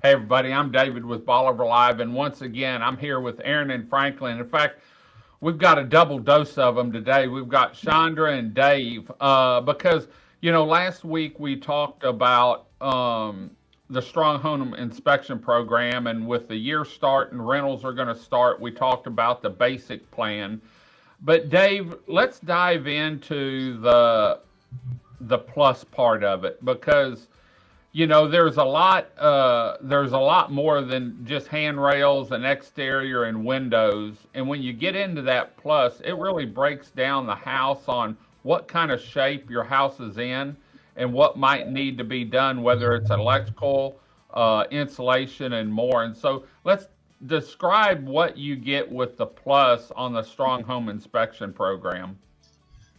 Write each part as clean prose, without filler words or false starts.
Hey everybody, I'm David with Bolivar Live, and once again, I'm here with Aran and Franklin. In fact, we've got a double dose of them today. We've got Chandra and Dave because last week we talked about the Strong Home Inspection Program, and with the year start and rentals are going to start, we talked about the basic plan. But Dave, let's dive into the plus part of it because there's a lot more than just handrails and exterior and windows. And when you get into that plus, it really breaks down the house on what kind of shape your house is in and what might need to be done, whether it's electrical, insulation, and more. And so let's describe what you get with the plus on the Strong Home Inspection Program.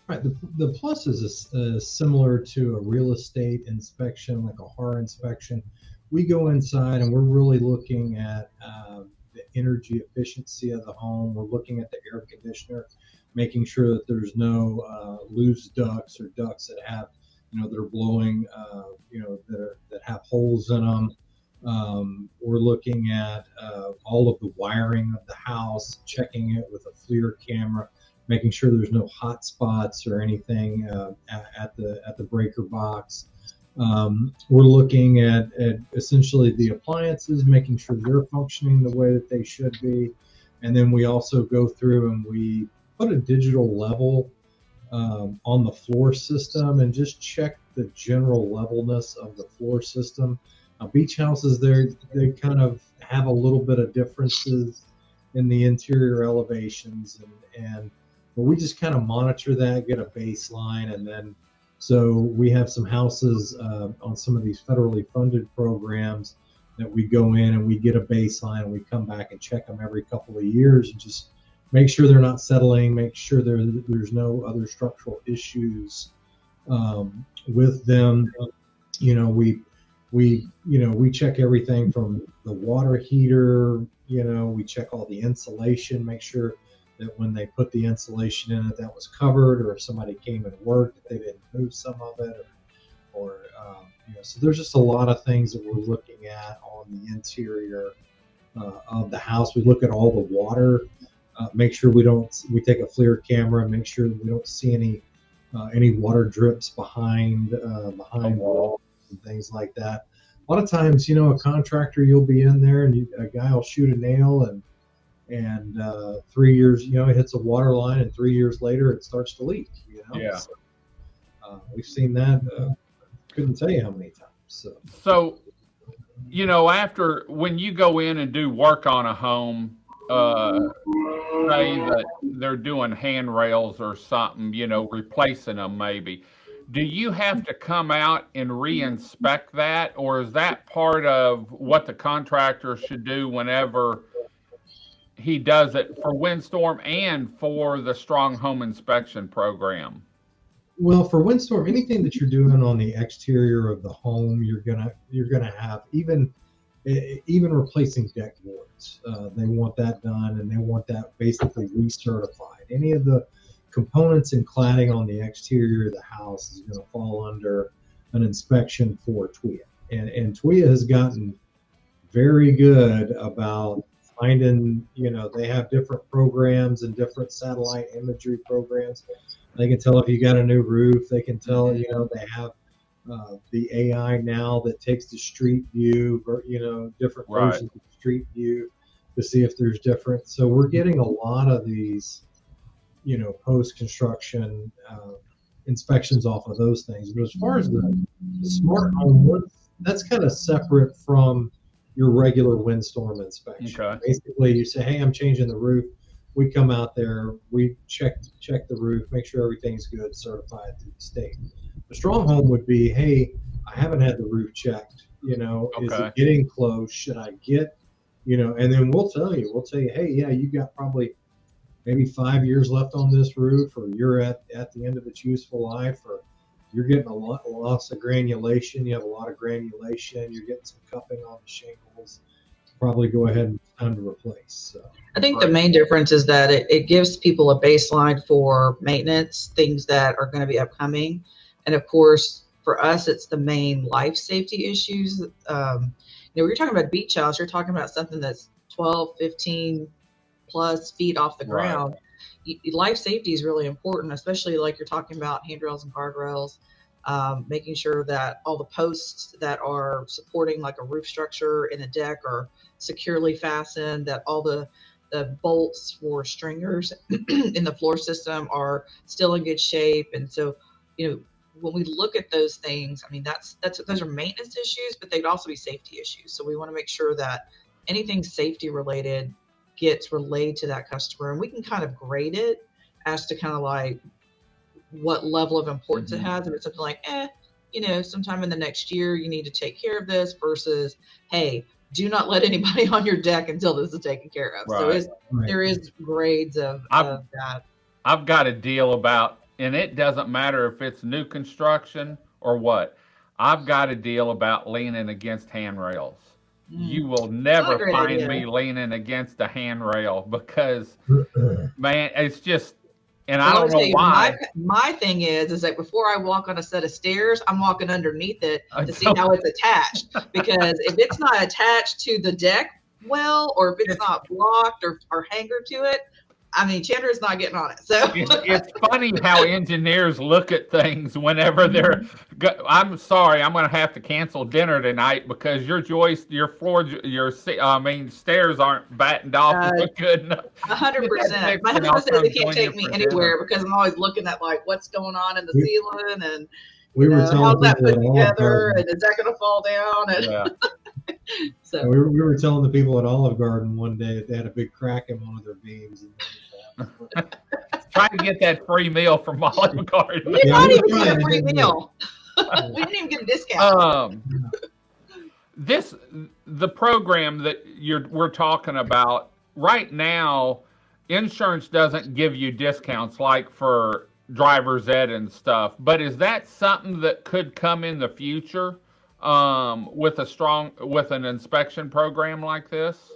Right. The plus is similar to a real estate inspection, like a HAR inspection. We go inside and we're really looking at the energy efficiency of the home. We're looking at the air conditioner, making sure that there's no loose ducts or ducts that have, that are blowing, that have holes in them. We're looking at all of the wiring of the house, checking it with a FLIR camera, making sure there's no hot spots or anything at the breaker box. We're looking at essentially the appliances, making sure they're functioning the way that they should be. And then we also go through and we put a digital level on the floor system and just check the general levelness of the floor system. Beach houses, they kind of have a little bit of differences in the interior elevations, but we just kind of monitor that, get a baseline, and then so we have some houses on some of these federally funded programs that we go in and we get a baseline and we come back and check them every couple of years and just make sure they're not settling, make sure there's no other structural issues with them. We check everything from the water heater. We check all the insulation, make sure that when they put the insulation in it, that was covered, or if somebody came and worked, that they didn't move some of it, so there's just a lot of things that we're looking at on the interior of the house. We look at all the water, make sure we take a FLIR camera and make sure we don't see any water drips behind walls and things like that. A lot of times, a contractor, you'll be in there and a guy will shoot a nail and 3 years, it hits a water line, and 3 years later it starts to leak. Yeah. So, we've seen that. Couldn't tell you how many times. So, after when you go in and do work on a home, say that they're doing handrails or something, replacing them maybe. Do you have to come out and re-inspect that, or is that part of what the contractor should do whenever he does it for windstorm and for the Strong Home Inspection Program? Well, for windstorm, anything that you're doing on the exterior of the home, you're gonna have even replacing deck boards. They want that done, and they want that basically recertified. Any of the components and cladding on the exterior of the house is going to fall under an inspection for TWIA, and TWIA has gotten very good about finding, they have different programs and different satellite imagery programs. They can tell if you got a new roof. They can tell, they have the AI now that takes the street view, different versions of street view to see if there's different. So we're getting a lot of these, post-construction inspections off of those things. But as far as the smart home one, that's kind of separate from your regular windstorm inspection. Okay. Basically, you say, hey, I'm changing the roof. We come out there, we check the roof, make sure everything's good, certified through the state. The strong home would be, hey, I haven't had the roof checked. Is it getting close? Should I get, and then we'll tell you, hey, yeah, you got probably maybe 5 years left on this roof, or you're at the end of its useful life, or you're getting a loss of granulation. You have a lot of granulation. You're getting some cupping on the shingles. Probably go ahead and time to replace. So. I think the main difference is that it gives people a baseline for maintenance, things that are going to be upcoming. And of course, for us, it's the main life safety issues. When you're talking about beach house, you're talking about something that's 12, 15 plus feet off the Right. ground. Life safety is really important, especially like you're talking about handrails and guardrails, making sure that all the posts that are supporting like a roof structure in a deck are securely fastened, that all the bolts for stringers in the floor system are still in good shape. And so, when we look at those things, I mean, those are maintenance issues, but they'd also be safety issues. So we want to make sure that anything safety related gets relayed to that customer, and we can kind of grade it as to kind of like what level of importance it has. If it's something like, sometime in the next year you need to take care of this, versus, hey, do not let anybody on your deck until this is taken care of. Right. So there is grades of that. I've got a deal about, and it doesn't matter if it's new construction or what. I've got a deal about leaning against handrails. You will never find me leaning against a handrail because, man, it's just, and I don't know why. My thing is that before I walk on a set of stairs, I'm walking underneath it to see how it's attached. Because if it's not attached to the deck well, or if it's not blocked or hanger to it, I mean, Chandra's not getting on it. So it's funny how engineers look at things whenever they're. I'm sorry, I'm going to have to cancel dinner tonight because your floor, stairs aren't battened off good enough. 100%. My husband says he can't take me anywhere because I'm always looking at like what's going on in the ceiling, and how's that put together, and is that going to fall down? And yeah. So we were telling the people at Olive Garden one day that they had a big crack in one of their beams. Trying to get that free meal from Olive Garden. We did not even get a free meal. We didn't even get a discount. The program that we're talking about right now, insurance doesn't give you discounts like for driver's ed and stuff. But is that something that could come in the future with an inspection program like this?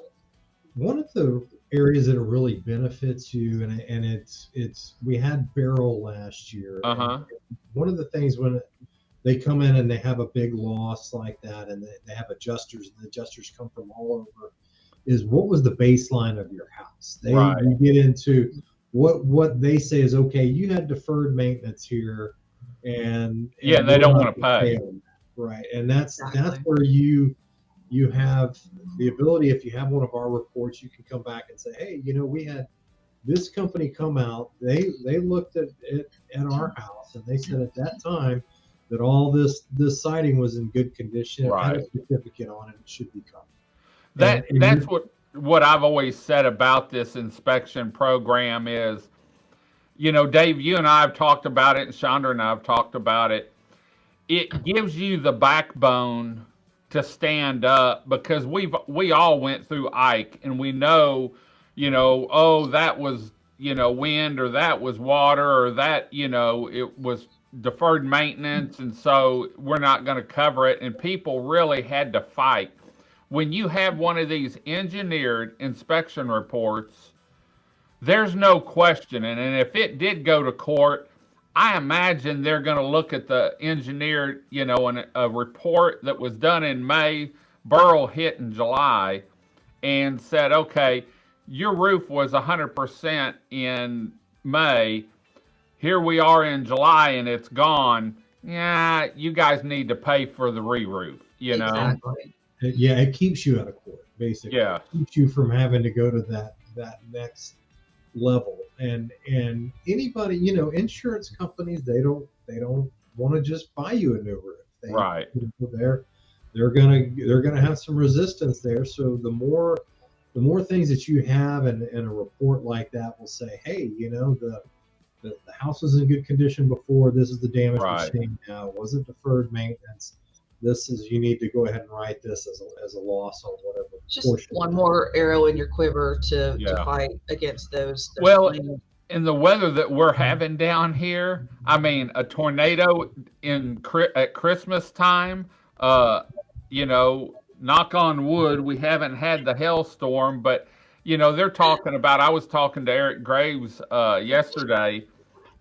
One of the areas that it really benefits you, and it's we had Beryl last year. One of the things when they come in and they have a big loss like that, and they have adjusters, and the adjusters come from all over, is what was the baseline of your house? You get into what they say is, okay, you had deferred maintenance here, and they don't want to pay. Right, and that's where you have the ability, if you have one of our reports, you can come back and say, hey, we had this company come out, they looked at it at our house, and they said at that time that all this siding was in good condition, it had a certificate on it, it should be covered. That's what I've always said about this inspection program is, Dave, you and I have talked about it, and Chandra and I have talked about it. It gives you the backbone to stand up, because we all went through Ike, and we know, that was, wind, or that was water, or that, it was deferred maintenance, and so we're not going to cover it. And people really had to fight. When you have one of these engineered inspection reports, there's no question. And if it did go to court, I imagine they're going to look at the engineered, and a report that was done in May, Beryl hit in July, and said, okay, your roof was 100% in May. Here we are in July and it's gone. Yeah, you guys need to pay for the re-roof, Exactly. Yeah, it keeps you out of court, basically. Yeah. It keeps you from having to go to that next level. And anybody, insurance companies, they don't want to just buy you a new roof. They're gonna have some resistance there. So the more things that you have in a report like that will say, hey, the house was in good condition before, this is the damage we're seeing now, it wasn't deferred maintenance, you need to go ahead and write this as a loss on whatever. Just one more arrow in your quiver to fight against those claims. In the weather that we're having down here, I mean, a tornado at Christmas time, knock on wood, we haven't had the hailstorm, but they're talking about, I was talking to Eric Graves yesterday,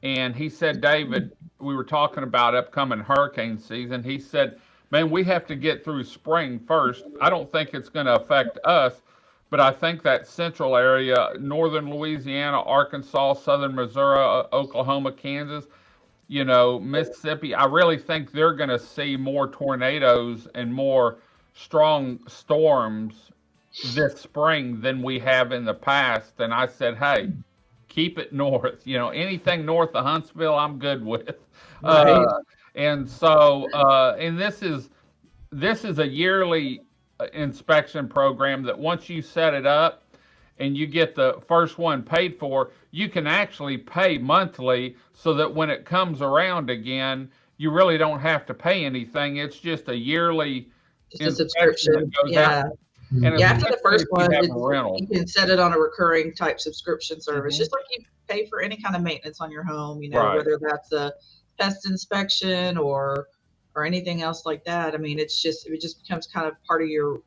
and he said, David, we were talking about upcoming hurricane season. He said, man, we have to get through spring first. I don't think it's going to affect us, but I think that central area, northern Louisiana, Arkansas, southern Missouri, Oklahoma, Kansas, Mississippi, I really think they're going to see more tornadoes and more strong storms this spring than we have in the past. And I said, hey, keep it north. Anything north of Huntsville, I'm good with. Right. And so, and this is a yearly inspection program that once you set it up and you get the first one paid for, you can actually pay monthly so that when it comes around again, you really don't have to pay anything. It's just a yearly Just a inspection that subscription. goes Yeah. out. And Yeah, after the especially first if you one, have a rental. you can set it on a recurring type subscription service, Mhm. just like you pay for any kind of maintenance on your home, Right. whether that's a pest inspection or anything else like that. I mean, it just becomes kind of part of your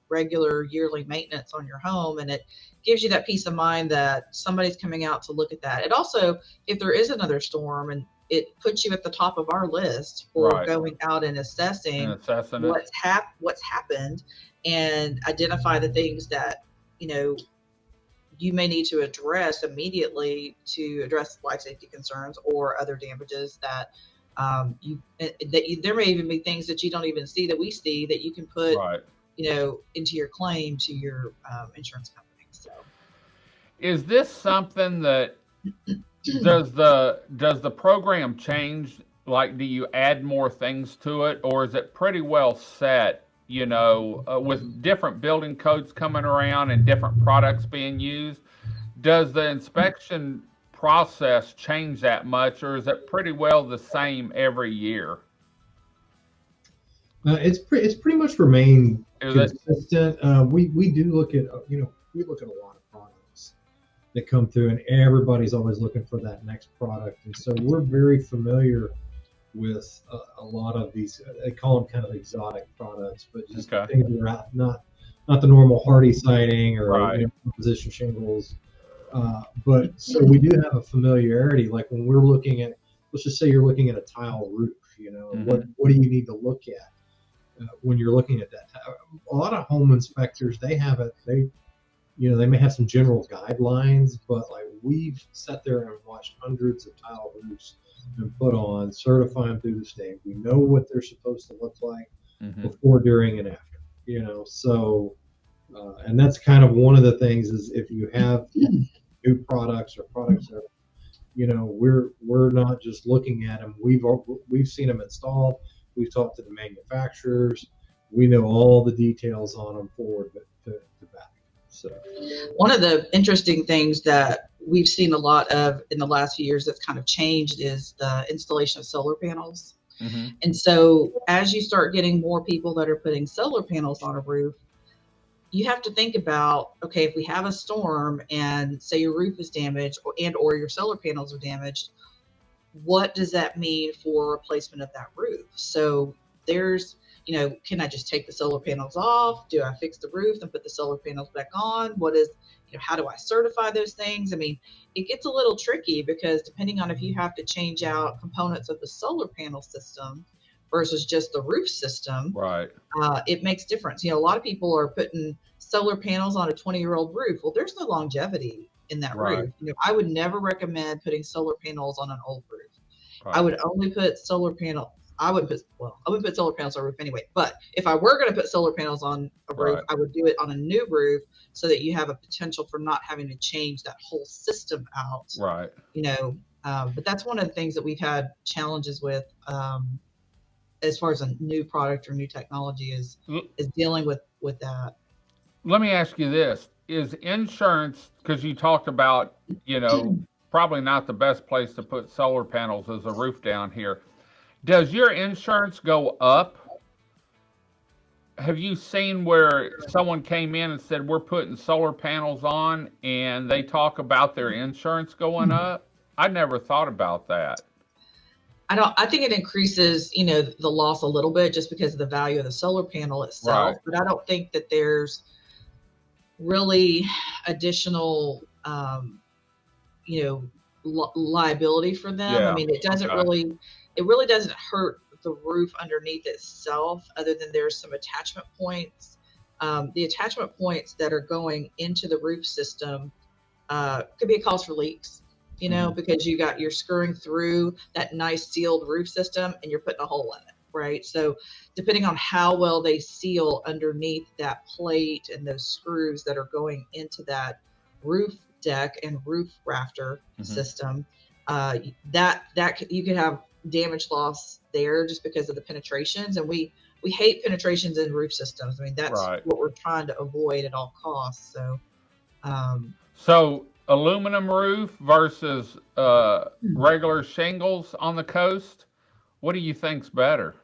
regular yearly maintenance on your home, and it gives you that peace of mind that somebody's coming out to look at that. It also, if there is another storm, and it puts you at the top of our list for Right. going out and And assessing assessing it. what's happened and identify the things that you know you may need to address immediately to address life safety concerns or other damages that there may even be things that you don't even see that we see that you can put Right. into your claim to your insurance company. So Is this something that does the program change? Like, do you add more things to it, or is it pretty well set? With different building codes coming around and different products being used, does the inspection process change that much, or is it pretty well the same every year? It's pretty much remained Is it? consistent. We do look at we look at a lot of products that come through, and everybody's always looking for that next product, and so we're very familiar with a lot of these. They call them kind of exotic products, but just Okay. things that are not the normal hardy siding or Right. composition shingles. But so we do have a familiarity. Like when we're looking at, let's just say you're looking at a tile roof. What do you need to look at when you're looking at that? A lot of home inspectors, they have it. They may have some general guidelines, but like we've sat there and watched hundreds of tile roofs and put on, certify them through the state. We know what they're supposed to look like before, during, and after. So and that's kind of one of the things is if you have new products or products that we're not just looking at them. We've seen them installed. We've talked to the manufacturers. We know all the details on them forward to back. So one of the interesting things that we've seen a lot of in the last few years that's kind of changed is the installation of solar panels. Mm-hmm. And so as you start getting more people that are putting solar panels on a roof, you have to think about, okay, if we have a storm and say your roof is damaged or your solar panels are damaged, what does that mean for replacement of that roof? So there's, can I just take the solar panels off? Do I fix the roof and put the solar panels back on? How do I certify those things? I mean, it gets a little tricky because depending on if you have to change out components of the solar panel system versus just the roof system, Right. It makes difference. A lot of people are putting solar panels on a 20-year-old roof. Well, there's no longevity in that Right. roof. I would never recommend putting solar panels on an old roof. Right. I would only put solar panels. I wouldn't put solar panels on a roof anyway. But if I were going to put solar panels on a roof, Right. I would do it on a new roof so that you have a potential for not having to change that whole system out. Right. But that's one of the things that we've had challenges with as far as a new product or new technology is dealing with that. Let me ask you this. Is insurance, because you talked about, probably not the best place to put solar panels as a roof down here. Does your insurance go up? Have you seen where someone came in and said, we're putting solar panels on, and they talk about their insurance going up? I never thought about that. I think it increases, the loss a little bit just because of the value of the solar panel itself. Right. But I don't think that there's really additional, liability for them. Yeah. I mean, it Okay. really doesn't hurt the roof underneath itself, other than there's some attachment points. The attachment points that are going into the roof system could be a cause for leaks, because you're screwing through that nice sealed roof system and you're putting a hole in it, right? So depending on how well they seal underneath that plate and those screws that are going into that roof deck and roof rafter system, that you could have damage loss there just because of the penetrations. And we hate penetrations in roof systems. I mean, that's what we're trying to avoid at all costs. So aluminum roof versus regular shingles on the coast, what do you think's better?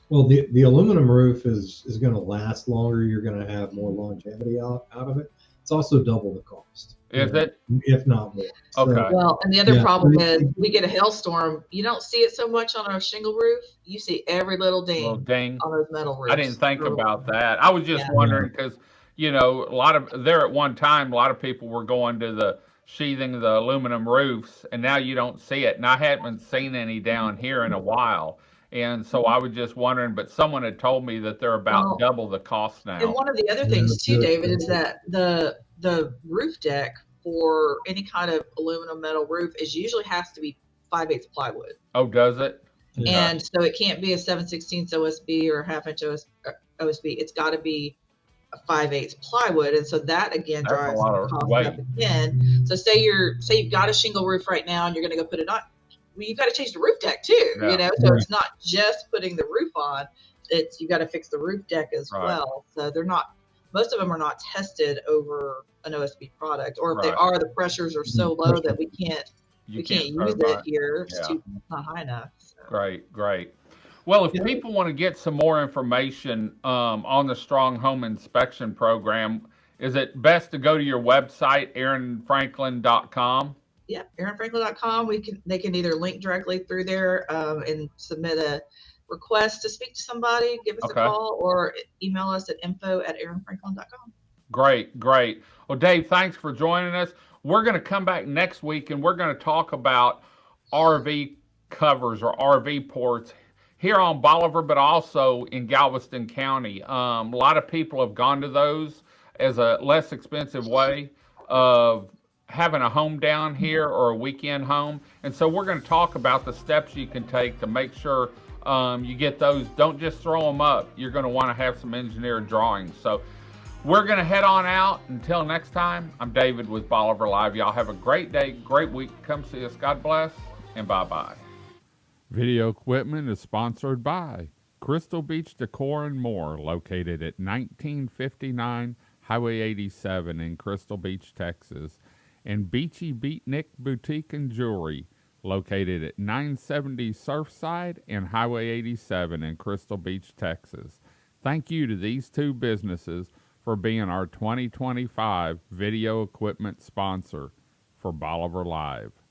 Well, the aluminum roof is going to last longer. You're going to have more longevity out of it. It's also double the cost. Is it? If not more. Okay. Well, and the other problem is we get a hailstorm. You don't see it so much on a shingle roof. You see every little ding on those metal roofs. I didn't think about that. I was just wondering because, at one time, a lot of people were going to the sheathing the aluminum roofs, and now you don't see it. And I haven't seen any down here in a while. And so I was just wondering, but someone had told me that they're about double the cost now. And one of the other things too, David, is that the roof deck for any kind of aluminum metal roof usually has to be 5/8 plywood. Oh, does it? Yeah. And so it can't be a 7/16 OSB or a half-inch OSB. It's got to be a 5/8 plywood, and so that again drives the cost up again. So say you've got a shingle roof right now, and you're going to go put it on. Well, you've got to change the roof deck too, So it's not just putting the roof on; you've got to fix the roof deck as well. So most of them are not tested over an OSB product, or if they are, the pressures are so low that we can't use it here. It's not high enough. So. Great. Well, if people want to get some more information on the Strong Home Inspection Program, is it best to go to your website, aranfranklin.com? Yeah, aranfranklin.com. They can either link directly through there and submit a request to speak to somebody, give us a call, or email us at info@aranfranklin.com. Great. Well, Dave, thanks for joining us. We're going to come back next week and we're going to talk about RV covers or RV ports here on Bolivar, but also in Galveston County. A lot of people have gone to those as a less expensive way of having a home down here or a weekend home. And so we're going to talk about the steps you can take to make sure you get those. Don't just throw them up. You're going to want to have some engineered drawings. So we're going to head on out. Until next time, I'm David with Bolivar Live. Y'all have a great day, great week. Come see us. God bless, and bye-bye. Video equipment is sponsored by Crystal Beach Decor and More, located at 1959 Highway 87 in Crystal Beach, Texas, and Beachy Beatnik Boutique and Jewelry, located at 970 Surfside and Highway 87 in Crystal Beach, Texas. Thank you to these two businesses for being our 2025 video equipment sponsor for Bolivar Live.